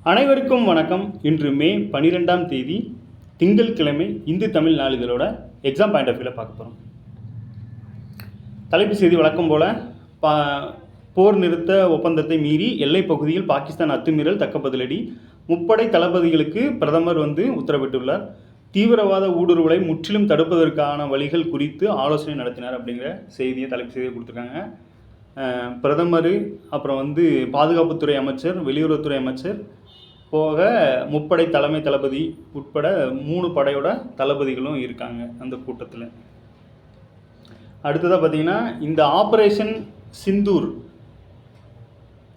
அனைவருக்கும் வணக்கம். இன்று மே 12ஆம் தேதி திங்கட்கிழமை இந்து தமிழ் நாளிதழோட எக்ஸாம் பாயிண்ட் ஆஃப் வியூவில் பார்க்க போகிறோம். தலைப்பு செய்தி வழக்கம் போல் போர் நிறுத்த ஒப்பந்தத்தை மீறி எல்லைப் பகுதியில் பாகிஸ்தான் அத்துமீறல் தக்க பதிலடி. முப்படை தளபதிகளுக்கு பிரதமர் உத்தரவிட்டுள்ளார். தீவிரவாத ஊடுருவலை முற்றிலும் தடுப்பதற்கான வழிகள் குறித்து ஆலோசனை நடத்தினார் அப்படிங்கிற செய்தியை தலைப்பு செய்தியை கொடுத்துருக்காங்க. பிரதமர், அப்புறம் பாதுகாப்புத்துறை அமைச்சர், வெளியுறவுத்துறை அமைச்சர் போக முப்படை தலைமை தளபதி உட்பட 3 படையோட தளபதிகளும் இருக்காங்க அந்த கூட்டத்தில். அடுத்ததாக பார்த்திங்கன்னா, இந்த ஆப்ரேஷன் சிந்தூர்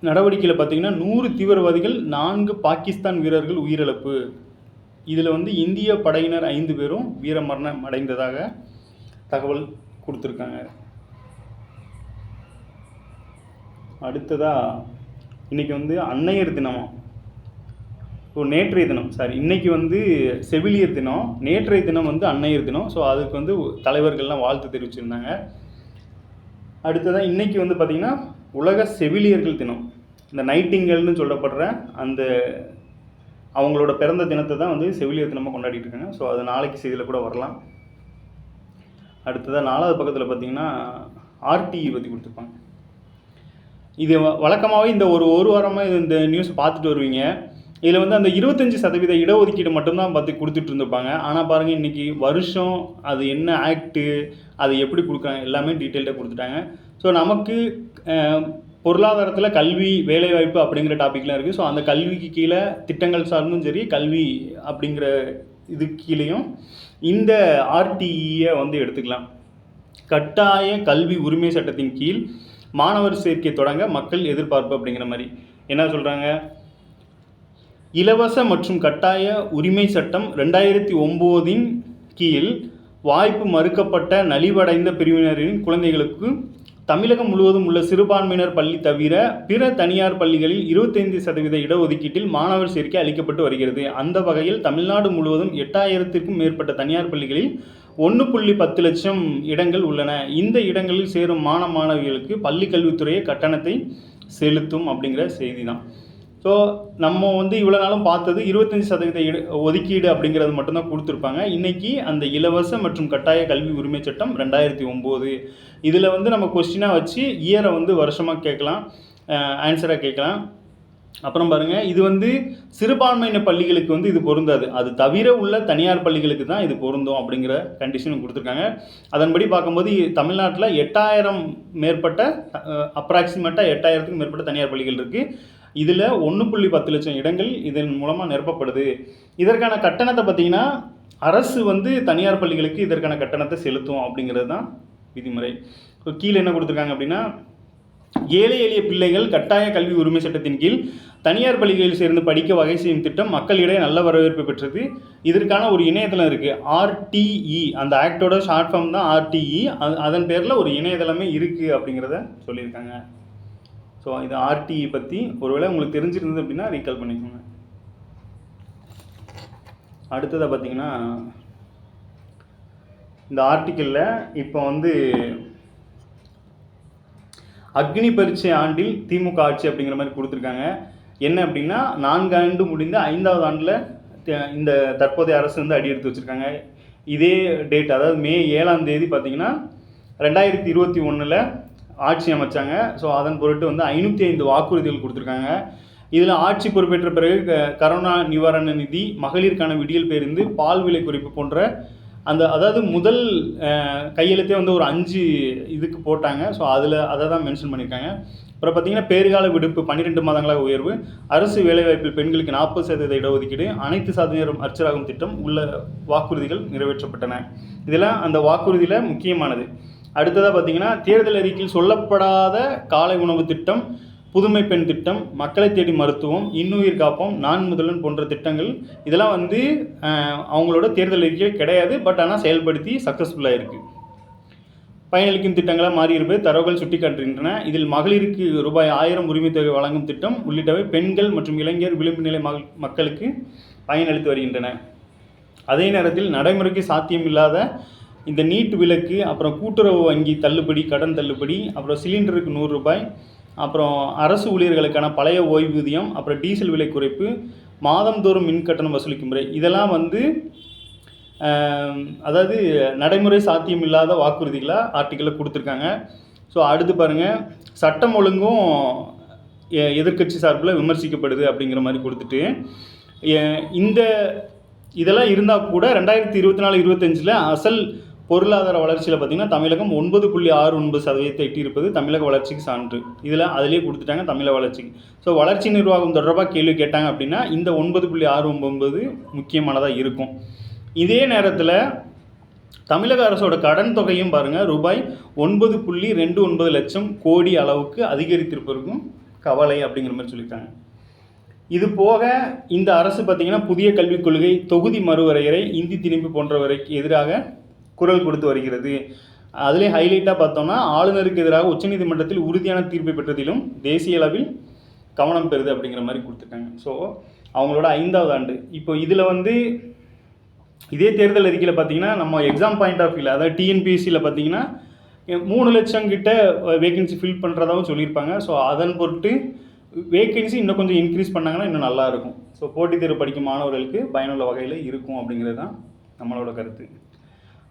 நடவடிக்கையில் பார்த்திங்கன்னா 100 தீவிரவாதிகள் 4 பாகிஸ்தான் வீரர்கள் உயிரிழப்பு. இதில் இந்திய படையினர் 5 பேரும் வீரமரணம் அடைந்ததாக தகவல் கொடுத்துருக்காங்க. அடுத்ததாக இன்றைக்கி அன்னையர் தினமாக நேற்றைய தினம் இன்றைக்கி செவிலியர் தினம், நேற்றைய தினம் அன்னையர் தினம். ஸோ அதுக்கு தலைவர்கள்லாம் வாழ்த்து தெரிவிச்சிருந்தாங்க. அடுத்ததாக இன்றைக்கி பார்த்திங்கன்னா உலக செவிலியர்கள் தினம். இந்த நைட்டிங்கல்னு சொல்லப்படுற அந்த அவங்களோட பிறந்த தினத்தை தான் செவிலியர் தினமாக கொண்டாடிட்டு இருக்காங்க. ஸோ அது நாளைக்கு செய்தியில் கூட வரலாம். அடுத்ததாக 4வது பக்கத்தில் பார்த்திங்கன்னா ஆர்டிஇ பற்றி கொடுத்துருப்பாங்க. இது வழக்கமாகவே இந்த ஒரு வாரமாக இந்த நியூஸ் பார்த்துட்டு வருவீங்க. இதில் அந்த 25% இடஒதுக்கீடு மட்டும்தான் பார்த்து கொடுத்துட்டு இருந்திருப்பாங்க. ஆனால் பாருங்கள், இன்றைக்கி வருஷம் அது என்ன ஆக்டு, அது எப்படி கொடுக்குறாங்க எல்லாமே டீட்டெயில்டாக கொடுத்துட்டாங்க. ஸோ நமக்கு பொருளாதாரத்தில் கல்வி, வேலைவாய்ப்பு அப்படிங்கிற டாப்பிக்லாம் இருக்குது. ஸோ அந்த கல்விக்கு கீழே திட்டங்கள் சார்ந்தும் சரி, கல்வி அப்படிங்கிற இது கீழேயும் இந்த ஆர்டிஇயை எடுத்துக்கலாம். கட்டாய கல்வி உரிமை சட்டத்தின் கீழ் மாணவர் சேர்க்கை தொடங்க மக்கள் எதிர்பார்ப்பு அப்படிங்கிற மாதிரி என்ன சொல்கிறாங்க. இலவச மற்றும் கட்டாய உரிமை சட்டம் 2009 கீழ் வாய்ப்பு மறுக்கப்பட்ட நலிவடைந்த பிரிவினரின் குழந்தைகளுக்கு தமிழகம் முழுவதும் உள்ள சிறுபான்மையினர் பள்ளி தவிர பிற தனியார் பள்ளிகளில் 25% இடஒதுக்கீட்டில் மாணவர் சேர்க்கை அளிக்கப்பட்டு வருகிறது. அந்த வகையில் தமிழ்நாடு முழுவதும் 8000க்கும் மேற்பட்ட தனியார் பள்ளிகளில் 1.10 லட்சம் இடங்கள் உள்ளன. இந்த இடங்களில் சேரும் மாணவிகளுக்கு பள்ளி கல்வித்துறையை கட்டணத்தை செலுத்தும் அப்படிங்கிற செய்தி தான். ஸோ நம்ம இவ்வளோ நாளும் பார்த்தது 25% ஒதுக்கீடு அப்படிங்கிறது மட்டும்தான் கொடுத்துருப்பாங்க. இன்றைக்கி அந்த இலவச மற்றும் கட்டாய கல்வி உரிமை சட்டம் 2009 இதில் நம்ம கொஸ்டினாக வச்சு இயரை வருஷமாக கேட்கலாம், ஆன்சராக கேட்கலாம். அப்புறம் பாருங்கள், இது சிறுபான்மையின பள்ளிகளுக்கு இது பொருந்தாது. அது தவிர உள்ள தனியார் பள்ளிகளுக்கு தான் இது பொருந்தும் அப்படிங்கிற கண்டிஷன் கொடுத்துருக்காங்க. அதன்படி பார்க்கும்போது தமிழ்நாட்டில் 8000 மேற்பட்ட அப்ராக்சிமேட்டாக 8000க்கும் மேற்பட்ட தனியார் பள்ளிகள் இருக்குது. இதில் 1.10 லட்சம் இடங்கள் இதன் மூலமாக நிரப்பப்படுது. இதற்கான கட்டணத்தை பார்த்திங்கன்னா அரசு தனியார் பள்ளிகளுக்கு இதற்கான கட்டணத்தை செலுத்தும் அப்படிங்கிறது தான் விதிமுறை. கீழே என்ன கொடுத்துருக்காங்க அப்படின்னா, ஏழை எளிய பிள்ளைகள் கட்டாய கல்வி உரிமை சட்டத்தின் கீழ் தனியார் பள்ளிகளில் சேர்ந்து படிக்க வகை செய்யும் திட்டம் மக்களிடையே நல்ல வரவேற்பு பெற்றது. இதற்கான ஒரு இணையதளம் இருக்குது, ஆர்டிஇ. அந்த ஆக்டோட ஷார்ட் ஃபார்ம் தான் ஆர்டிஇ. அதன் பேரில் ஒரு இணையதளமே இருக்குது அப்படிங்கிறத சொல்லியிருக்காங்க. ஸோ இது ஆர்டிஇ பற்றி ஒருவேளை உங்களுக்கு தெரிஞ்சிருந்தது அப்படின்னா ரீகால் பண்ணிக்கோங்க. அடுத்ததாக பார்த்தீங்கன்னா, இந்த ஆர்டிக்கிளில் இப்போ அக்னி பரீட்சை ஆண்டில் திமுக ஆட்சி அப்படிங்கிற மாதிரி கொடுத்துருக்காங்க. என்ன அப்படின்னா, 4 ஆண்டு முடிந்த 5வது ஆண்டில் இந்த தற்போதைய அரசு அடியெடுத்து வச்சுருக்காங்க. இதே டேட், அதாவது மே 7ஆம் தேதி பார்த்திங்கன்னா 2021 ஆட்சி அமைச்சாங்க. ஸோ அதன் பொருட்டு 505 வாக்குறுதிகள் கொடுத்துருக்காங்க. இதில் ஆட்சி பொறுப்பேற்ற பிறகு கரோனா நிவாரண நிதி, மகளிருக்கான விடியல் பேருந்து, பால் விலை குறைப்பு போன்ற அதாவது முதல் கையெழுத்தே ஒரு 5 இதுக்கு போட்டாங்க. ஸோ அதை தான் மென்ஷன் பண்ணியிருக்காங்க. அப்புறம் பார்த்திங்கன்னா, பேறுகால விடுப்பு 12 மாதங்களாக உயர்வு, அரசு வேலைவாய்ப்பில் பெண்களுக்கு 40% இடஒதுக்கீடு, அனைத்து சாதனையரும் அர்ச்சராகும் திட்டம் உள்ள வாக்குறுதிகள் நிறைவேற்றப்பட்டன. இதெல்லாம் அந்த வாக்குறுதியில் முக்கியமானது. அடுத்ததாக பார்த்திங்கன்னா, தேர்தல் அறிக்கையில் சொல்லப்படாத காலை உணவு திட்டம், புதுமை பெண் திட்டம், மக்களை தேடி மருத்துவம், இன்னுயிர் காப்போம், நான் முதல்வன் போன்ற திட்டங்கள் இதெல்லாம் அவங்களோட தேர்தல் அறிக்கையில் கிடையாது. பட் ஆனால் செயல்படுத்தி சக்ஸஸ்ஃபுல்லாக இருக்குது. பயனளிக்கும் திட்டங்களாக மாறியிருப்பது தரவுகள் சுட்டி காட்டுகின்றன. இதில் மகளிருக்கு ரூபாய் 1000 உரிமை தொகை வழங்கும் திட்டம் உள்ளிட்டவை பெண்கள் மற்றும் இளைஞர் விளிம்பு நிலை மக்களுக்கு பயனளித்து வருகின்றன. அதே நேரத்தில் நடைமுறைக்கு சாத்தியமில்லாத இந்த நீட் விலக்கு, அப்புறம் கூட்டுறவு வங்கி தள்ளுபடி, கடன் தள்ளுபடி, அப்புறம் சிலிண்டருக்கு 100 ரூபாய், அப்புறம் அரசு ஊழியர்களுக்கான பழைய ஓய்வூதியம், அப்புறம் டீசல் விலை குறைப்பு, மாதந்தோறும் மின் கட்டணம் வசூலிக்கும் முறை, இதெல்லாம் வந்து அதாவது நடைமுறை சாத்தியம் இல்லாத வாக்குறுதிகளாக ஆர்டிக்கலில் கொடுத்துருக்காங்க. ஸோ அடுத்து பாருங்கள், சட்டம் ஒழுங்கும் எதிர்க்கட்சி சார்பில் விமர்சிக்கப்படுது அப்படிங்கிற மாதிரி கொடுத்துட்டு, இந்த இதெல்லாம் இருந்தால் கூட 2024-25 அசல் பொருளாதார வளர்ச்சியில் பார்த்திங்கன்னா தமிழகம் 9.69% எட்டியிருப்பது தமிழக வளர்ச்சிக்கு சான்று. இதில் அதிலே கொடுத்துட்டாங்க தமிழக வளர்ச்சிக்கு. ஸோ வளர்ச்சி நிர்வாகம் தொடர்பாக கேள்வி கேட்டாங்க அப்படின்னா இந்த 9.69 முக்கியமானதாக இருக்கும். இதே நேரத்தில் தமிழக அரசோட கடன் தொகையும் பாருங்கள் ரூபாய் 9.29 லட்சம் கோடி அளவுக்கு அதிகரித்திருப்பதற்கும் கவலை அப்படிங்கிற மாதிரி சொல்லியிருக்காங்க. இது போக இந்த அரசு பார்த்திங்கன்னா புதிய கல்விக் கொள்கை, தொகுதி மறுவரையறை, இந்தி திணிப்பு போன்றவரைக்கு எதிராக குரல் கொடுத்து வருகிறது. அதிலே ஹைலைட்டாக பார்த்தோம்னா ஆளுநருக்கு எதிராக உச்சநீதிமன்றத்தில் உறுதியான தீர்ப்பை பெற்றதிலும் தேசிய அளவில் கவனம் பெறுது அப்படிங்கிற மாதிரி கொடுத்துருக்காங்க. ஸோ அவங்களோட 5வது ஆண்டு. இப்போ இதில் வந்து இதே தேர்தல் அறிக்கையில் பார்த்தீங்கன்னா நம்ம எக்ஸாம் பாயிண்ட் ஆஃப் வியூவில், அதாவது டிஎன்பிஎஸ்சியில் பார்த்தீங்கன்னா 3 லட்சம் கிட்ட வேகன்சி ஃபில் பண்ணுறதாகவும் சொல்லியிருப்பாங்க. ஸோ அதன் பொருட்டு வேகன்சி இன்னும் கொஞ்சம் இன்க்ரீஸ் பண்ணாங்கன்னா இன்னும் நல்லாயிருக்கும். ஸோ போட்டித் தேர்வு படிக்கும் மாணவர்களுக்கு பயனுள்ள வகையில் இருக்கும் அப்படிங்கிறது தான் நம்மளோட கருத்து.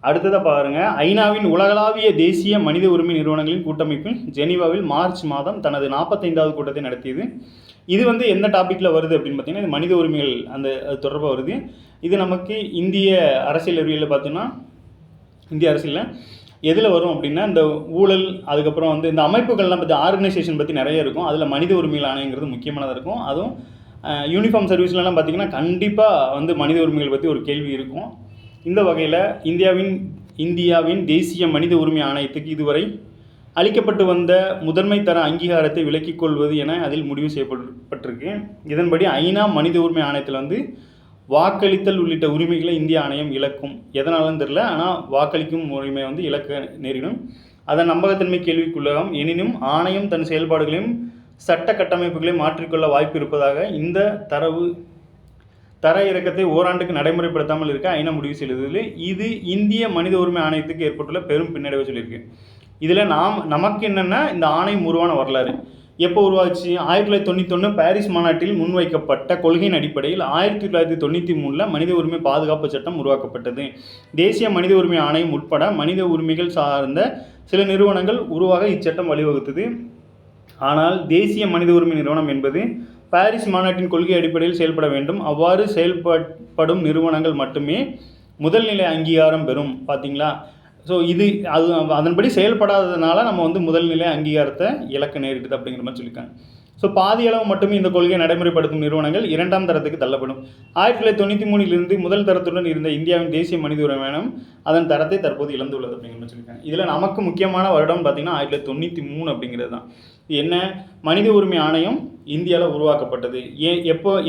அடுத்ததாக பாருங்கள், ஐநாவின் உலகளாவிய தேசிய மனித உரிமை நிறுவனங்களின் கூட்டமைப்பில் ஜெனீவாவில் மார்ச் மாதம் தனது 45வது கூட்டத்தை நடத்தியது. இது வந்து எந்த டாப்பிக்கில் வருது அப்படின்னு பார்த்தீங்கன்னா இது மனித உரிமைகள் அது தொடர்பாக வருது. இது நமக்கு இந்திய அரசியல் அறிவியலில் பார்த்தீங்கன்னா இந்திய அரசியலில் எதில் வரும் அப்படின்னா இந்த ஊழல், அதுக்கப்புறம் வந்து இந்த அமைப்புகள்லாம் பற்றி ஆர்கனைசேஷன் பற்றி நிறைய இருக்கும். அதில் மனித உரிமைகள் ஆணையங்கிறது முக்கியமானதாக இருக்கும். அதுவும் யூனிஃபார்ம் சர்வீஸ்லாம் பார்த்திங்கன்னா கண்டிப்பாக வந்து மனித உரிமைகள் பற்றி ஒரு கேள்வி இருக்கும். இந்த வகையில் இந்தியாவின் தேசிய மனித உரிமை ஆணையத்துக்கு இதுவரை அளிக்கப்பட்டு வந்த முதன்மை தர அங்கீகாரத்தை விலக்கிக் கொள்வது என அதில் முடிவு செய்யப்பட்டிருக்கு. இதன்படி ஐநா மனித உரிமை ஆணையத்தில் வந்து வாக்களித்தல் உள்ளிட்ட உரிமைகளை இந்திய ஆணையம் இழக்கும். எதனாலும் தெரில, ஆனால் வாக்களிக்கும் உரிமை வந்து இழக்க நேரிடும். அதன் நம்பகத்தன்மை கேள்விக்குள்ளாகும். எனினும் ஆணையம் தன் செயல்பாடுகளையும் சட்ட கட்டமைப்புகளையும் மாற்றிக்கொள்ள வாய்ப்பு இருப்பதாக இந்த தர இறக்கத்தை ஓராண்டுக்கு நடைமுறைப்படுத்தாமல் இருக்க ஐநா முடிவு செய்ததில் இது இந்திய மனித உரிமை ஆணையத்துக்கு ஏற்பட்டுள்ள பெரும் பின்னடைவை சொல்லியிருக்கு. இதில் நமக்கு என்னென்னா இந்த ஆணையம் உருவான வரலாறு எப்போ உருவாச்சு, 1991 பாரிஸ் மாநாட்டில் முன்வைக்கப்பட்ட கொள்கையின் அடிப்படையில் 1993 மனித உரிமை பாதுகாப்பு சட்டம் உருவாக்கப்பட்டது. தேசிய மனித உரிமை ஆணையம் உட்பட மனித உரிமைகள் சார்ந்த சில நிறுவனங்கள் உருவாக இச்சட்டம் வழிவகுத்தது. ஆனால் தேசிய மனித உரிமை நிறுவனம் என்பது பாரிஸ் மாநாட்டின் கொள்கை அடிப்படையில் செயல்பட வேண்டும். அவ்வாறு செயல்படும் நிறுவனங்கள் மட்டுமே முதல் நிலை அங்கீகாரம் பெறும். பார்த்தீங்களா? ஸோ அதன்படி செயல்படாததுனால நம்ம வந்து முதல் நிலை அங்கீகாரத்தை இழக்க நேரிடுது அப்படிங்கிற மாதிரி சொல்லியிருக்காங்க. ஸோ பாதி அளவு மட்டுமே இந்த கொள்கையை நடைமுறைப்படுத்தும் நிறுவனங்கள் 2ஆம் தரத்துக்கு தள்ளப்படும். 1993 முதல் தரத்துடன் இருந்த இந்தியாவின் தேசிய மனித உரிமை ஆணையம் அதன் தரத்தை தற்போது இழந்துள்ளது அப்படிங்கிற மாதிரி சொல்லியிருக்காங்க. இதில் நமக்கு முக்கியமான வருடம் பார்த்திங்கன்னா 1993 அப்படிங்கிறது தான். என்ன மனித உரிமை ஆணையம் இந்தியாவில் உருவாக்கப்பட்டது,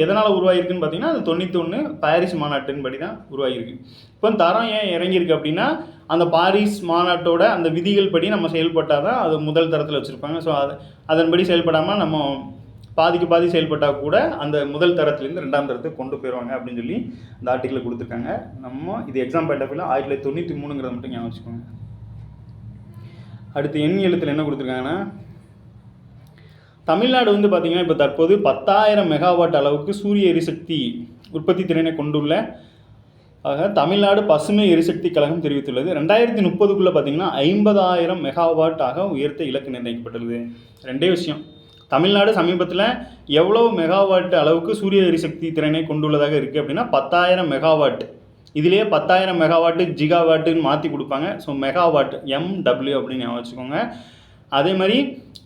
எதனால் உருவாகிருக்குன்னு பார்த்தீங்கன்னா அது 91 பாரிஸ் மாநாட்டின் படி தான் உருவாகிருக்கு. இப்போ தரம் ஏன் இறங்கியிருக்கு அப்படின்னா அந்த பாரிஸ் மாநாட்டோட அந்த விதிகள் படி நம்ம செயல்பட்டால் தான் அது முதல் தரத்தில் வச்சுருப்பாங்க. ஸோ அதன்படி செயல்படாமல் நம்ம பாதிக்கு பாதி செயல்பட்டால் கூட அந்த முதல் தரத்துலேருந்து 2ஆம் தரத்துக்கு கொண்டு போயிடுவாங்க அப்படின்னு சொல்லி இந்த ஆர்டிக்கில் கொடுத்துருக்காங்க. நம்ம இது எக்ஸாம் பாயிண்ட் ஆஃப் வியூவில் 1993 மட்டும் ஞாபகம் வச்சுக்கோங்க. அடுத்து எண் எழுத்தில் என்ன கொடுத்துருக்காங்கன்னா தமிழ்நாடு வந்து பார்த்திங்கன்னா இப்போ தற்போது 10,000 மெகாவாட் அளவுக்கு சூரிய எரிசக்தி உற்பத்தி திறனை கொண்டுள்ள தமிழ்நாடு பசுமை எரிசக்தி கழகம் தெரிவித்துள்ளது. 2030 பார்த்திங்கன்னா 50,000 மெகாவாட்டாக உயர்த்த இலக்கு நிர்ணயிக்கப்பட்டுள்ளது. ரெண்டே விஷயம், தமிழ்நாடு சமீபத்தில் எவ்வளோ மெகாவாட் அளவுக்கு சூரிய எரிசக்தி திறனை கொண்டுள்ளதாக இருக்குது அப்படின்னா 10,000 மெகாவாட். இதிலேயே 10,000 மெகாவாட்டு ஜிகாவாட்டுன்னு மாற்றி கொடுப்பாங்க. ஸோ மெகாவாட் MW அப்படின்னு ஞாபகம் வச்சுக்கோங்க. அதே மாதிரி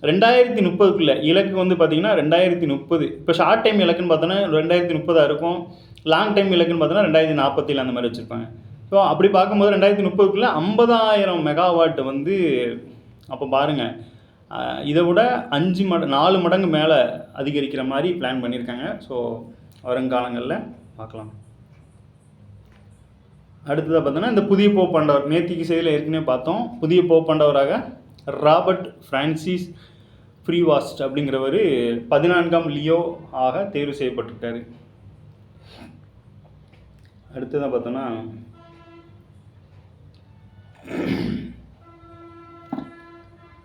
2030 இலக்கு வந்து பார்த்திங்கன்னா 2030. இப்போ ஷார்ட் டைம் இலக்குன்னு பார்த்தோன்னா 2030 இருக்கும். லாங் டைம் இலக்குன்னு பார்த்தோன்னா 2047 அந்த மாதிரி வச்சுருப்பாங்க. ஸோ அப்படி பார்க்கும்போது 2030 50,000 மெகாவாட் வந்து அப்போ பாருங்கள் இதை விட 4 மடங்கு மேலே அதிகரிக்கிற மாதிரி பிளான் பண்ணியிருக்காங்க. ஸோ வருங்காலங்களில் பார்க்கலாம். அடுத்ததாக பார்த்தோன்னா இந்த புதிய போப்பாண்டவர் நேத்திக்கு செய்தியில் ஏற்கனவே பார்த்தோம். புதிய போப்பாண்டவராக ராபர்ட் பிரான்சிஸ் ஃப்ரீவாஸ்ட் அப்படிங்கிறவர் 14ஆம் லியோ ஆக தேர்வு செய்யப்பட்டிருக்காரு. அடுத்ததான் பார்த்தோன்னா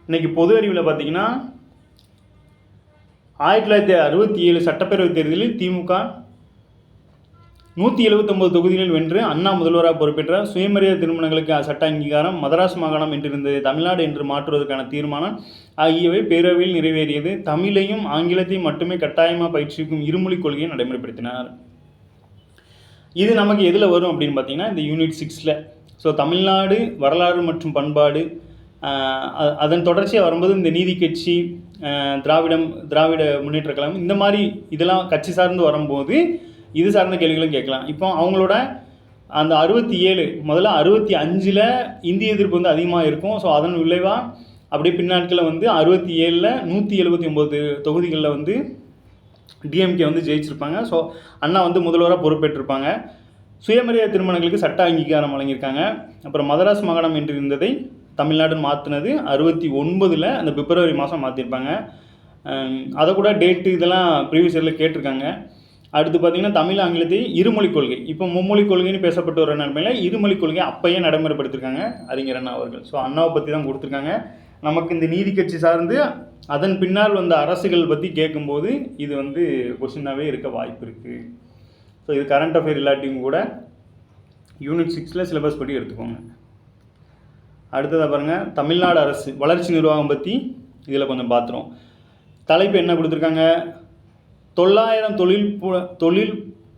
இன்றைக்கி பொது அறிவில் பார்த்திங்கன்னா 1967 சட்டப்பேரவைத் தேர்தலில் திமுக 179 தொகுதிகளில் வென்று அண்ணா முதல்வராக பொறுப்பேற்றார். சுயமரியாதை திருமணங்களுக்கு சட்ட அங்கீகாரம், மதராஸ் மாகாணம் என்றிருந்தது தமிழ்நாடு என்று மாற்றுவதற்கான தீர்மானம் ஆகியவை பேரவையில் நிறைவேறியது. தமிழையும் ஆங்கிலத்தையும் மட்டுமே கட்டாயமாக பயிற்சிக்கும் இருமொழிக் கொள்கையை நடைமுறைப்படுத்தினார். இது நமக்கு எதில் வரும் அப்படின்னு பார்த்தீங்கன்னா இந்த யூனிட் 6ல். ஸோ தமிழ்நாடு வரலாறு மற்றும் பண்பாடு, அதன் தொடர்ச்சியாக வரும்போது இந்த நீதி கட்சி, திராவிட முன்னேற்ற கழகம், இந்த மாதிரி இதெல்லாம் கட்சி சார்ந்து வரும்போது இது சார்ந்த கேள்விகளும் கேட்கலாம். இப்போ அவங்களோட அந்த 67 முதல்ல 65ல் இந்திய எதிர்ப்பு வந்து அதிகமாக இருக்கும். ஸோ அதன் விளைவாக அப்படியே பின்னாட்களில் வந்து 67ல் 179 தொகுதிகளில் வந்து டிஎம்கே வந்து ஜெயிச்சிருப்பாங்க. ஸோ அண்ணா வந்து முதல்வராக பொறுப்பேற்றிருப்பாங்க. சுயமரியாதை திருமணங்களுக்கு சட்ட அங்கீகாரம் வழங்கியிருக்காங்க. அப்புறம் மதராஸ் மாகாணம் என்று இருந்ததை தமிழ்நாடுன்னு மாற்றினது 69ல் அந்த பிப்ரவரி மாதம் மாற்றிருப்பாங்க. அதை கூட டேட்டு இதெல்லாம் ப்ரீவியஸ் இயரில் கேட்டிருக்காங்க. அடுத்து பார்த்திங்கன்னா தமிழ் ஆங்கிலத்தை இருமொழிக் கொள்கை, இப்போ மும்மொழிக் கொள்கைன்னு பேசப்பட்டு வர நிலைமையில் இருமொழிக் கொள்கை அப்பையே நடைமுறைப்படுத்திருக்காங்க அறிஞர் அண்ணா அவர்கள். ஸோ அண்ணாவை பற்றி தான் கொடுத்துருக்காங்க. நமக்கு இந்த நீதி கட்சி சார்ந்து அதன் பின்னால் வந்த அரசுகள் பற்றி கேட்கும்போது இது வந்து கொஸ்டினாகவே இருக்க வாய்ப்பு இருக்குது. ஸோ இது கரண்ட் அஃபேர் இல்லாட்டியும் கூட யூனிட் 6ல் சிலபஸ் படி எடுத்துக்கோங்க. அடுத்ததாக பாருங்கள், தமிழ்நாடு அரசு வளர்ச்சி நிர்வாகம் பற்றி இதில் கொஞ்சம் பார்த்துரும். தலைப்பு என்ன கொடுத்துருக்காங்க, 900 தொழில்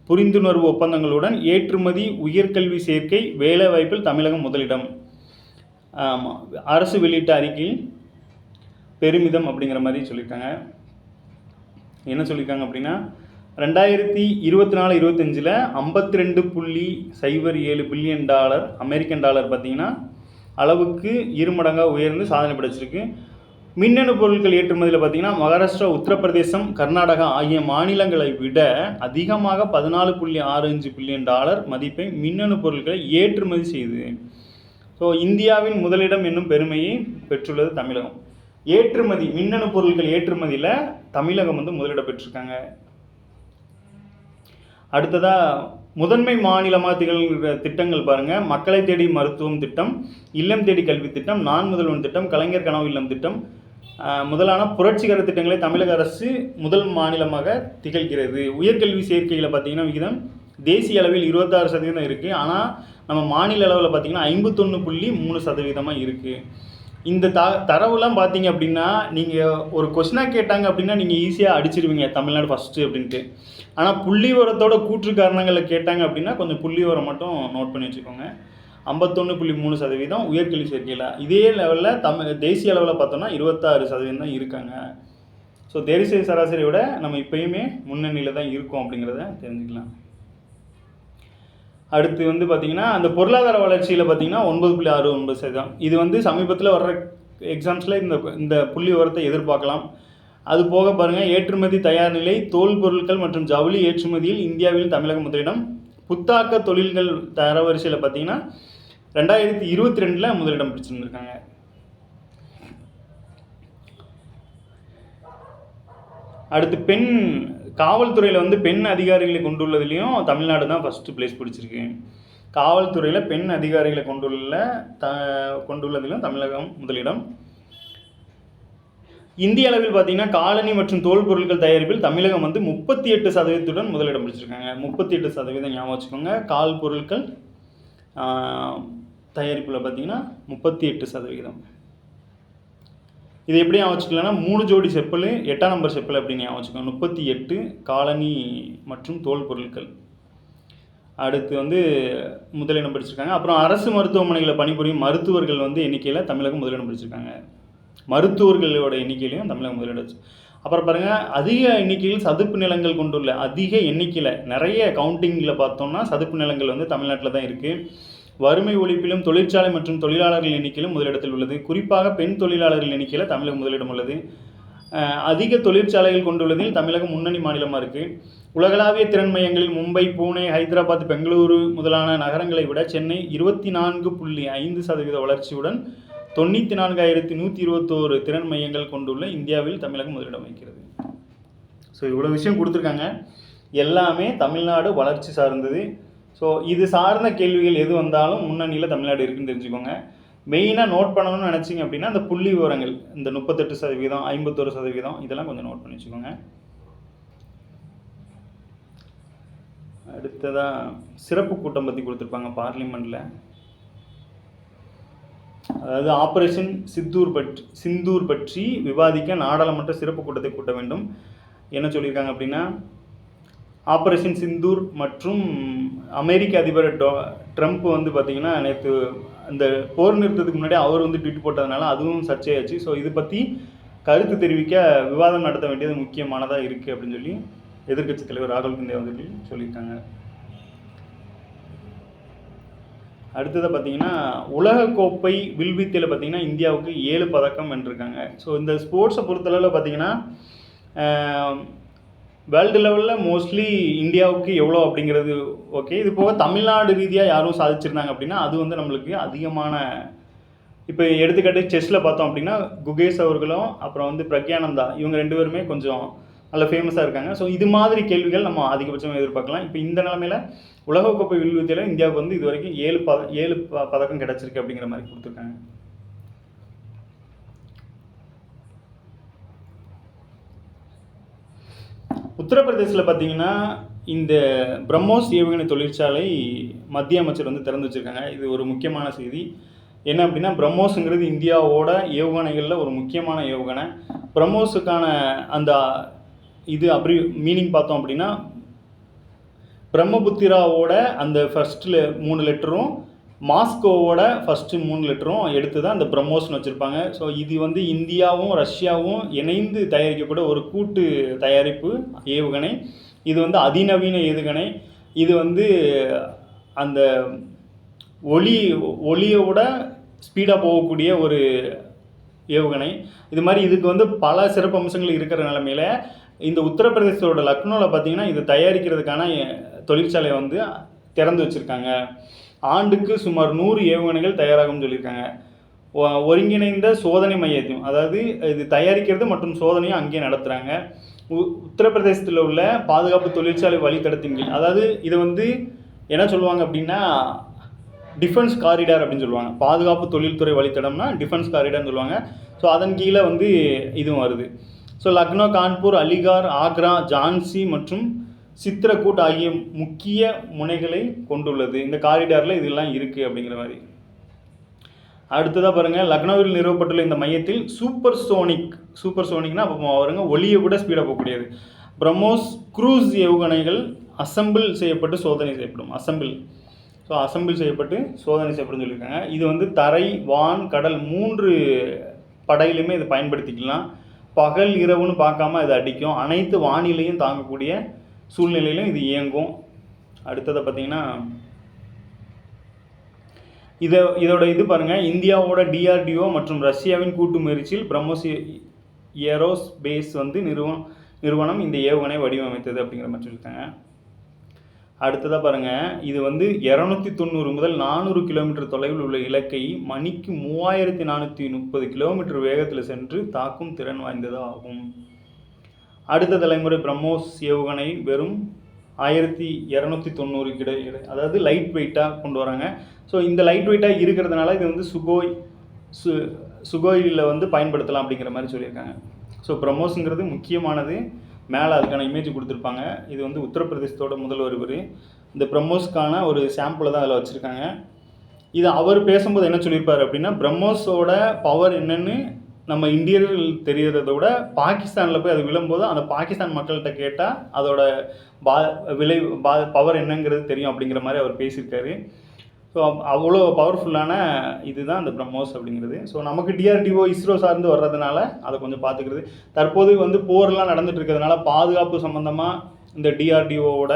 புரிந்துணர்வு ஒப்பந்தங்களுடன் ஏற்றுமதி, உயர்கல்வி சேர்க்கை, வேலைவாய்ப்பில் தமிழகம் முதலிடம். அரசு வெளியிட்ட அறிக்கையில் பெருமிதம் அப்படிங்கிற மாதிரி சொல்லியிருக்காங்க. என்ன சொல்லியிருக்காங்க அப்படின்னா 2024-25 $52.07 பில்லியன் அமெரிக்கன் டாலர் பார்த்திங்கன்னா அளவுக்கு 2 மடங்காக உயர்ந்து சாதனை படைச்சிருக்கு. மின்னணு பொருட்கள் ஏற்றுமதியில் பார்த்திங்கன்னா மகாராஷ்டிரா, உத்தரப்பிரதேசம், கர்நாடகா ஆகிய மாநிலங்களை விட அதிகமாக $14.65 பில்லியன் மதிப்பை மின்னணு பொருட்களை ஏற்றுமதி செய்து ஸோ இந்தியாவின் முதலிடம் என்னும் பெருமையை பெற்றுள்ளது தமிழகம். ஏற்றுமதி, மின்னணு பொருட்கள் ஏற்றுமதியில் தமிழகம் வந்து முதலிடம் பெற்றிருக்காங்க. அடுத்ததாக முதன்மை மாநிலமாக திகழ்கிற திட்டங்கள் பாருங்கள், மக்களை தேடி மருத்துவம் திட்டம், இல்லம் தேடி கல்வி திட்டம், நான் முதல்வன் திட்டம், கலைஞர் கனவு இல்லம் திட்டம் முதலான புரட்சிகர திட்டங்களை தமிழக அரசு முதல் மாநிலமாக திகழ்கிறது. உயர்கல்வி சேர்க்கையில் பார்த்திங்கன்னா விகிதம் தேசிய அளவில் 26% இருக்குது. ஆனால் நம்ம மாநில அளவில் பார்த்திங்கன்னா 51.3% இருக்குது. இந்த தரவுலாம் பார்த்தீங்க அப்படின்னா நீங்கள் ஒரு கொஸ்டினாக கேட்டாங்க அப்படின்னா நீங்கள் ஈஸியாக அடிச்சிருவீங்க தமிழ்நாடு ஃபஸ்ட்டு அப்படின்ட்டு. ஆனால் புள்ளி உரத்தோட கூற்று காரணங்களை கேட்டாங்க அப்படின்னா கொஞ்சம் புள்ளி உரம் மட்டும் நோட் பண்ணி வச்சுக்கோங்க. 51.3% உயர்கல்வி சேர்க்கையில். இதே லெவலில் தேசிய அளவில் பார்த்தோன்னா 26% தான் இருக்காங்க. ஸோ தேசிய சராசரியோட நம்ம இப்போயுமே முன்னணியில் தான் இருக்கோம் அப்படிங்கிறத தெரிஞ்சுக்கலாம். அடுத்து வந்து பார்த்திங்கன்னா அந்த பொருளாதார வளர்ச்சியில் பார்த்திங்கன்னா 9.69%. இது வந்து சமீபத்தில் வர்ற எக்ஸாம்ஸில் இந்த புள்ளி உரத்தை எதிர்பார்க்கலாம். அது போக பாருங்கள், ஏற்றுமதி தயார் நிலை, தோல் பொருட்கள் மற்றும் ஜவுளி ஏற்றுமதியில் இந்தியாவில் தமிழகம் முதலிடம். புத்தாக்க தொழில்கள் தரவரிசையில் பார்த்திங்கன்னா 2022 முதலிடம் பிடிச்சிருந்துருக்காங்க. அடுத்து காவல்துறையில் வந்து பெண் அதிகாரிகளை கொண்டுள்ளதுலேயும் தமிழ்நாடு தான் ஃபஸ்ட்டு பிளேஸ் பிடிச்சிருக்கு. காவல்துறையில் பெண் அதிகாரிகளை கொண்டுள்ளதிலும் தமிழகம் முதலிடம். இந்திய அளவில் பார்த்திங்கன்னா காலனி மற்றும் தோல் பொருட்கள் தயாரிப்பில் தமிழகம் வந்து 38% முதலிடம் பிடிச்சிருக்காங்க. 38% ஞாபகம் வச்சுக்கோங்க. கால் பொருட்கள் தயாரிப்பில் பார்த்திங்கன்னா 38%. இது எப்படி ஞாபகம் வச்சுக்கலாம்னா 3 ஜோடி செப்பல், 8ஆம் நம்பர் செப்பல் அப்படின்னு ஞாபகம் வச்சுக்கோங்க. 38 காலனி மற்றும் தோல் பொருட்கள். அடுத்து வந்து முதலிடம் பிடிச்சிருக்காங்க. அப்புறம் அரசு மருத்துவமனைகளில் பணிபுரியும் மருத்துவர்கள் வந்து எண்ணிக்கையில் தமிழகம் முதலிடம் பிடிச்சிருக்காங்க. மருத்துவர்களோட எண்ணிக்கையிலையும் தமிழகம் முதலிடம். அப்புறம் பாருங்கள், அதிக எண்ணிக்கையில் சதுப்பு நிலங்கள் கொண்டுள்ள நிறைய கவுண்டிங்கில் பார்த்தோம்னா சதுப்பு நிலங்கள் வந்து தமிழ்நாட்டில் தான் இருக்குது. வறுமை ஒழிப்பிலும் தொழிற்சாலை மற்றும் தொழிலாளர்கள் எண்ணிக்கையிலும் முதலிடத்தில் உள்ளது. குறிப்பாக பெண் தொழிலாளர்கள் எண்ணிக்கையில் தமிழகம் முதலிடம் உள்ளது. அதிக தொழிற்சாலைகள் கொண்டுள்ளதில் தமிழகம் முன்னணி மாநிலமாக இருக்குது. உலகளாவிய திறன் மையங்களில் மும்பை, பூனே, ஹைதராபாத், பெங்களூரு முதலான நகரங்களை விட சென்னை 24.5% வளர்ச்சியுடன் 94,121 திறன் மையங்கள் கொண்டுள்ள இந்தியாவில் தமிழகம் முதலிடம் வைக்கிறது. ஸோ இவ்வளோ விஷயம் கொடுத்துருக்காங்க. எல்லாமே தமிழ்நாடு வளர்ச்சி சார்ந்தது. ஸோ இது சார்ந்த கேள்விகள் எது வந்தாலும் முன்னணியில் தமிழ்நாடு இருக்குன்னு தெரிஞ்சுக்கோங்க. மெயினாக நோட் பண்ணணும்னு நினச்சிங்க அப்படின்னா அந்த புள்ளி விவரங்கள் இந்த 38%, 51% இதெல்லாம் கொஞ்சம் நோட் பண்ணி வச்சுக்கோங்க. அடுத்ததாக சிறப்பு கூட்டம் பற்றி கொடுத்துருப்பாங்க பார்லிமெண்ட்டில். அதாவது ஆப்ரேஷன் சிந்தூர் பற்றி விவாதிக்க நாடாளுமன்ற சிறப்பு கூட்டத்தை கூட்ட வேண்டும். என்ன சொல்லியிருக்காங்க அப்படின்னா, ஆப்ரேஷன் சிந்தூர் மற்றும் அமெரிக்க அதிபர் ட்ரம்ப் வந்து பார்த்திங்கன்னா நேற்று அந்த போர் நிறுத்தத்துக்கு முன்னாடி அவர் வந்து ட்வீட் போட்டதுனால அதுவும் சர்ச்சையாச்சு. ஸோ இது பற்றி கருத்து தெரிவிக்க விவாதம் நடத்த வேண்டியது முக்கியமானதாக இருக்குது அப்படின்னு சொல்லி எதிர்க்கட்சி தலைவர் ராகுல் காந்தி வந்து சொல்லியிருக்காங்க. அடுத்ததை பார்த்தீங்கன்னா உலகக்கோப்பை வில்வித்தையில் பார்த்தீங்கன்னா இந்தியாவுக்கு 7 பதக்கம் வென்றிருக்காங்க. ஸோ இந்த ஸ்போர்ட்ஸை பொறுத்தளவில் பார்த்தீங்கன்னா வேர்ல்டு லெவலில் மோஸ்ட்லி இந்தியாவுக்கு எவ்வளோ அப்படிங்கிறது ஓகே. இது போக தமிழ்நாடு ரீதியாக யாரும் சாதிச்சிருந்தாங்க அப்படின்னா அது வந்து நம்மளுக்கு அதிகமான, இப்போ எடுத்துக்காட்டு செஸ்ஸில் பார்த்தோம் அப்படின்னா குகேஷ் அவர்களும் அப்புறம் வந்து பிரக்யானந்தா இவங்க 2 பேருமே கொஞ்சம் நல்ல ஃபேமஸாக இருக்காங்க. ஸோ இது மாதிரி கேள்விகள் நம்ம அதிகபட்சமாக எதிர்பார்க்கலாம். இப்போ இந்த நிலைமையில் உலகக்கோப்பை வில்வித்தையில் இந்தியாவுக்கு வந்து இது வரைக்கும் 7 பதக்கம் கிடச்சிருக்கு அப்படிங்கிற மாதிரி கொடுத்துருக்காங்க. உத்தரப்பிரதேசில் பார்த்தீங்கன்னா இந்த பிரம்மோஸ் ஏவுகணை தொழிற்சாலை மத்திய அமைச்சர் வந்து திறந்து வச்சுருக்காங்க. இது ஒரு முக்கியமான செய்தி. என்ன அப்படின்னா, பிரம்மோஸுங்கிறது இந்தியாவோட ஏவுகணைகளில் ஒரு முக்கியமான ஏவுகணை. பிரம்மோஸுக்கான அந்த இது அப்படி மீனிங் பார்த்தோம் அப்படின்னா, பிரம்மபுத்திராவோட அந்த ஃபஸ்ட்டில் 3 லெட்டரும் மாஸ்கோவோட ஃபஸ்ட்டு 3 லெட்டரும் எடுத்து தான் அந்த பிரம்மோஸ்னு வச்சுருப்பாங்க. ஸோ இது வந்து இந்தியாவும் ரஷ்யாவும் இணைந்து தயாரிக்கக்கூடிய ஒரு கூட்டு தயாரிப்பு ஏவுகணை. இது வந்து அதிநவீன ஏவுகணை. இது வந்து அந்த ஒளியோட ஸ்பீடாக போகக்கூடிய ஒரு ஏவுகணை. இது மாதிரி இதுக்கு வந்து பல சிறப்பு அம்சங்கள் இருக்கிற நிலமையில் இந்த உத்தரப்பிரதேசத்தோட லக்னோவில் பார்த்திங்கன்னா இது தயாரிக்கிறதுக்கான தொழிற்சாலையை வந்து திறந்து வச்சுருக்காங்க. ஆண்டுக்கு சுமார் 100 ஏவுகணைகள் தயாராகும்னு சொல்லியிருக்காங்க. ஒருங்கிணைந்த சோதனை மையத்தையும், அதாவது இது தயாரிக்கிறது மற்றும் சோதனையும் அங்கேயே நடத்துகிறாங்க. உத்தரப்பிரதேசத்தில் உள்ள பாதுகாப்பு தொழிற்சாலை வழித்தடத்தின் கீழ், அதாவது இதை வந்து என்ன சொல்லுவாங்க அப்படின்னா டிஃபென்ஸ் காரிடார் அப்படின்னு சொல்லுவாங்க. பாதுகாப்பு தொழில்துறை வழித்தடம்னா டிஃபென்ஸ் காரிடார்னு சொல்லுவாங்க. ஸோ அதன் கீழே வந்து இதுவும் வருது. ஸோ லக்னோ, கான்பூர், அலிகார், ஆக்ரா, ஜான்சி மற்றும் சித்ரகூட் ஆகிய முக்கிய முனைகளை கொண்டுள்ளது. இந்த காரிடாரில் இதெல்லாம் இருக்குது அப்படிங்கிற மாதிரி. அடுத்ததாக பாருங்கள், லக்னோவில் நிறுவப்பட்டுள்ள இந்த மையத்தில் சூப்பர் சோனிக்னா அப்போ பாருங்க ஒளியை விட ஸ்பீடாக போகக்கூடியது பிரம்மோஸ் க்ரூஸ் ஏவுகணைகள் அசம்பிள் செய்யப்பட்டு சோதனை செய்யப்படும். அசம்பிள் செய்யப்பட்டு சோதனை செய்யப்படும் சொல்லியிருக்காங்க. இது வந்து தரை, வான், கடல் 3 படையிலுமே இதை பயன்படுத்திக்கலாம். பகல் இரவுன்னு பார்க்காம இது அடிக்கும். அனைத்து வானிலையும் தாங்கக்கூடிய சூழ்நிலையிலும் இது இயங்கும். அடுத்ததை பார்த்திங்கன்னா இதோட இது பாருங்கள், இந்தியாவோட டிஆர்டிஓ மற்றும் ரஷ்யாவின் கூட்டு முயற்சியில் பிரம்மோஸ் ஏரோஸ்பேஸ் வந்து நிறுவனம் இந்த ஏவுகணை வடிவமைத்தது அப்படிங்கிற மாதிரி சொல்லியிருக்காங்க. அடுத்ததாக பாருங்கள், இது வந்து 290 முதல் 400 கிலோமீட்டர் தொலைவில் உள்ள இலக்கை மணிக்கு 3430 கிலோமீட்டர் வேகத்தில் சென்று தாக்கும் திறன் வாய்ந்ததாக ஆகும். அடுத்த தலைமுறை பிரம்மோஸ் ஏவுகணை வெறும் 1290 கிடையாது, அதாவது லைட் வெயிட்டாக கொண்டு வராங்க. ஸோ இந்த லைட் வெயிட்டாக இருக்கிறதுனால இது வந்து சுகோயில் வந்து பயன்படுத்தலாம் அப்படிங்கிற மாதிரி சொல்லியிருக்காங்க. ஸோ பிரம்மோஸுங்கிறது முக்கியமானது. மேலே அதுக்கான இமேஜ் கொடுத்துருப்பாங்க. இது வந்து உத்தரப்பிரதேசத்தோட முதல்வர் இவர். இந்த பிரம்மோஸ்க்கான ஒரு சாம்பிளை தான் அதில் வச்சுருக்காங்க. இது அவர் பேசும்போது என்ன சொல்லியிருப்பார் அப்படின்னா, பிரம்மோஸோட பவர் என்னென்னு நம்ம இந்தியர்கள் தெரிகிறத விட பாகிஸ்தானில் போய் அது விழும்போது அந்த பாகிஸ்தான் மக்கள்கிட்ட கேட்டால் அதோட பவர் என்னங்கிறது தெரியும் அப்படிங்கிற மாதிரி அவர் பேசியிருக்காரு. ஸோ அவ்வளோ பவர்ஃபுல்லான இதுதான் இந்த பிரம்மோஸ் அப்படிங்கிறது. ஸோ நமக்கு டிஆர்டிஓ இஸ்ரோ சார்ந்து வர்றதுனால அதை கொஞ்சம் பார்த்துக்கிறது. தற்போது வந்து போர்லாம் நடந்துட்டு இருக்கிறதுனால பாதுகாப்பு சம்மந்தமாக இந்த டிஆர்டிஓவோட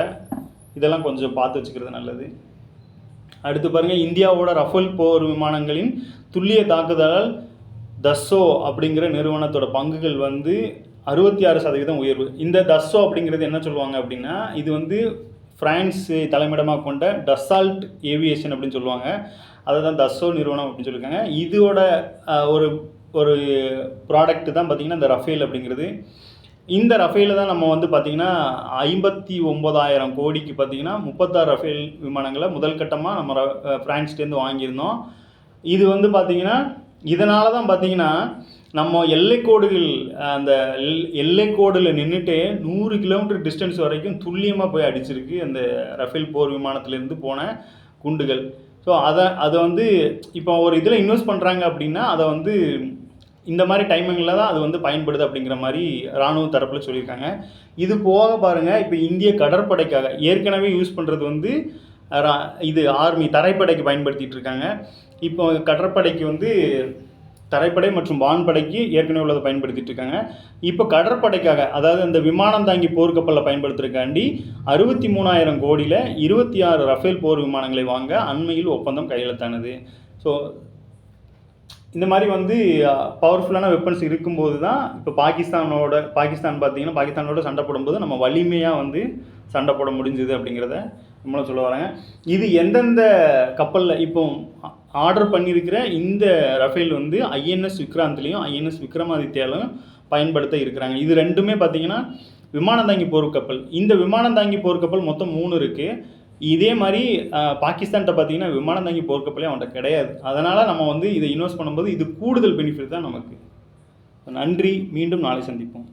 இதெல்லாம் கொஞ்சம் பார்த்து வச்சுக்கிறது நல்லது. அடுத்து பாருங்கள், இந்தியாவோட ரஃபேல் போர் விமானங்களின் துல்லிய தாக்குதலால் தஸ்ஸோ அப்படிங்கிற நிறுவனத்தோட பங்குகள் வந்து 66% உயர்வு. இந்த தஸ்ஸோ அப்படிங்கிறது என்ன சொல்லுவாங்க அப்படின்னா, இது வந்து ஃப்ரான்ஸ் தலைமையிடமாக கொண்ட டசால்ட் ஏவியேஷன் அப்படின்னு சொல்லுவாங்க. அதை தான் தஸ்ஸோ நிறுவனம் அப்படின்னு சொல்லியிருக்காங்க. இதோட ஒரு ப்ராடக்ட் தான் பார்த்திங்கன்னா இந்த ரஃபேல் அப்படிங்கிறது. இந்த ரஃபேலில் தான் நம்ம வந்து பார்த்திங்கன்னா 59,000 கோடிக்கு பார்த்திங்கன்னா 36 ரஃபேல் விமானங்களை முதல் கட்டமாக நம்ம ஃப்ரான்ஸ்லேருந்து வாங்கியிருந்தோம். இது வந்து பார்த்திங்கன்னா இதனால தான் பார்த்திங்கன்னா நம்ம எல்லைக்கோடுகள் அந்த எல்லைக்கோடில் நின்றுட்டு 100 கிலோமீட்டர் டிஸ்டன்ஸ் வரைக்கும் துல்லியமாக போய் அடிச்சிருக்கு அந்த ரஃபேல் போர் விமானத்துலேருந்து போன குண்டுகள். ஸோ அதை வந்து இப்போ ஒரு இதில் இன்வெஸ்ட் பண்ணுறாங்க அப்படின்னா அதை வந்து இந்த மாதிரி டைமிங்கில் தான் அது வந்து பயன்படுது அப்படிங்கிற மாதிரி இராணுவ தரப்பில் சொல்லியிருக்காங்க. இது போக பாருங்கள், இப்போ இந்திய கடற்படைக்காக ஏற்கனவே யூஸ் பண்ணுறது வந்து இது ஆர்மி தரைப்படைக்கு பயன்படுத்திகிட்டு இருக்காங்க. இப்போ கடற்படைக்கு வந்து தரைப்படை மற்றும் வான்படைக்கு ஏற்கனவே உள்ளதை பயன்படுத்திகிட்டு இருக்காங்க. இப்போ கடற்படைக்காக, அதாவது அந்த விமானம் தாங்கி போர்க்கப்பலில் பயன்படுத்துறதுக்காண்டி 63,000 கோடியில் 26 ரஃபேல் போர் விமானங்களை வாங்க அண்மையில் ஒப்பந்தம் கையெழுத்தானது. ஸோ இந்த மாதிரி வந்து பவர்ஃபுல்லான வெப்பன்ஸ் இருக்கும்போது தான் இப்போ பாகிஸ்தான் பார்த்திங்கன்னா பாகிஸ்தானோட சண்டை போடும்போது நம்ம வலிமையாக வந்து சண்டை போட முடிஞ்சுது அப்படிங்கிறத நம்மளும் சொல்ல வராங்க. இது எந்தெந்த கப்பலில் இப்போ ஆர்டர் பண்ணியிருக்கிற இந்த ரஃபேல் வந்து ஐஎன்எஸ் விக்ராந்த்லேயும் ஐஎன்எஸ் விக்ரமாதித்யாலையும் பயன்படுத்த இருக்கிறாங்க. இது ரெண்டுமே பார்த்திங்கன்னா விமானந்தாங்கி போர்க்கப்பல். இந்த விமானந்தாங்கி போர்க்கப்பல் மொத்தம் 3 இருக்குது. இதே மாதிரி பாகிஸ்தான்கிட்ட பார்த்திங்கன்னா விமானந்தாங்கி போர்க்கப்பலே அவன்கிட்ட கிடையாது. அதனால் நம்ம வந்து இதை இன்வெஸ்ட் பண்ணும்போது இது கூடுதல் பெனிஃபிட் தான் நமக்கு. நன்றி, மீண்டும் நாளை சந்திப்போம்.